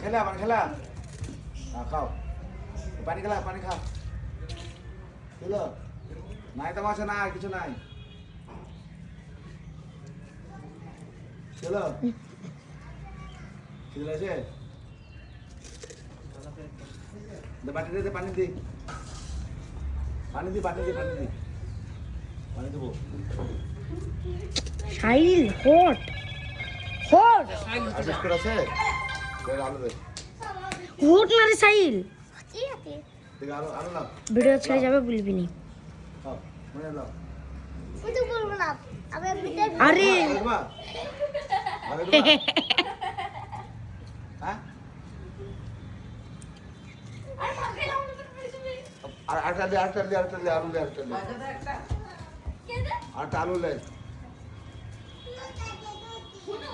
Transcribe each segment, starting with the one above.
খেলা খাও পানি খেলা পানি খাও চলো নাই তামাশা নাই কিছু নাই চলো ঠিক আছে বাটি দে পানি দি পানি দি পানি দেবো সাইল হট আর বিস্কুট আছে আলু দে হট না রে সাইল আলু নাও ভিডিও ছেড়ে যাবে বলবি নি খাও মনে নাও আরে হ্যাঁ আর আটা দে আলু দে আটা আলু লে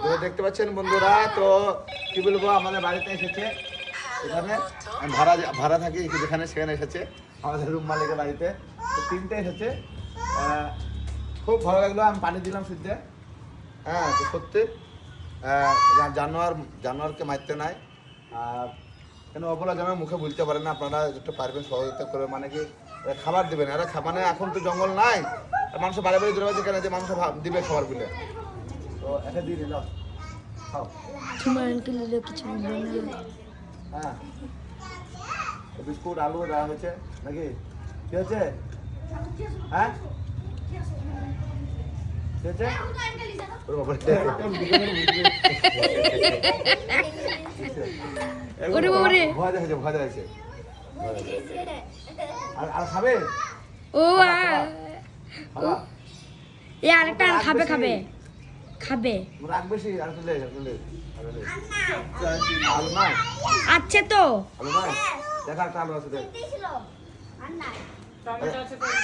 তো দেখতে পাচ্ছেন বন্ধুরা তো কি বলবো আমাদের বাড়িতে এসেছে এখানে আমি ভাড়া থাকি যেখানে সেখানে এসেছে আমাদের রুম মালিকের বাড়িতে তো তিনটে এসেছে খুব ভালো লাগলো আমি পানি দিলাম সিদ্ধে হ্যাঁ তো সত্যি জানোয়ারকে মারতে নাই আর কেন অবলা জানোয়ার মুখে বলতে পারে না আপনারা একটু পারবেন সহযোগিতা করে মানে কি খাবার দেবেন এরা মানে এখন তো জঙ্গল নাই মানুষ বাড়ি বাড়ি দূরে কেন যে মানুষ দিবে খাবার বলে তো এটা দিয়ে দিলাম খাও তোমার আঙ্কেল এলো কিছু বলবে না হ্যাঁ বিস্কুট আলু দেওয়া হয়েছে নাকি কি হচ্ছে হ্যাঁ কি হচ্ছে ওরে বাবা রে ভয় দেখাচ্ছে আর খাবে ও খাবা এ আরেকটা খাবে রাখ বেশি আর তুলে আলু নাই আছে তো আলু নাই দেখা একটা আলু আছে দেখ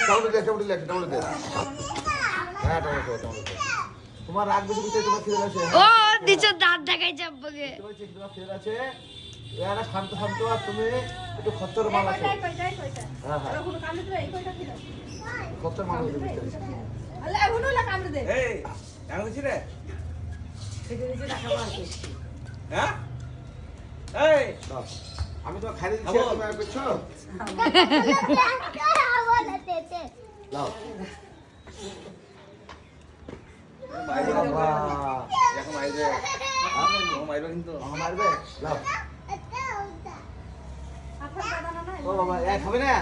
টমেটো দে হ্যাঁ টমেটো তোমার রাগ বেশি দিতে তোমার খিদে লাগছে ও দিছো দাঁত দেখাই যাবগে তোমার খিদে আছে এরা শান্ত আর তুমি একটু খচ্চর মাল আছে হ্যাঁ খচ্চর মাল আছে এই কেন দিছি রে হ্যাঁ এই আমি তো খাই দিচ্ছি তুমি আর পেছো লাও এখন মাইরে মাইরো কিন্তু মারবে লাও ও বাবা এ খাবে না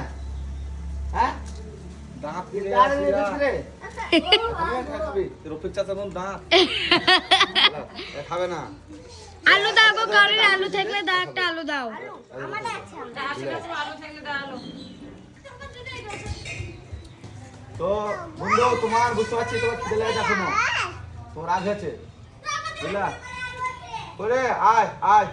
হ্যাঁ দাঁত ফিরে আরে রে খাবি রফিক চাচা কোন দাঁত খাবে না আলু দাও গো কারের আলু থাকলে দাও একটা আলু দাও তো বন্ধু তোমার বুঝতে পারছি তোমার খিদে লেগেছে এখনো তোমার রাগ হয়েছে বুঝলা করে আয়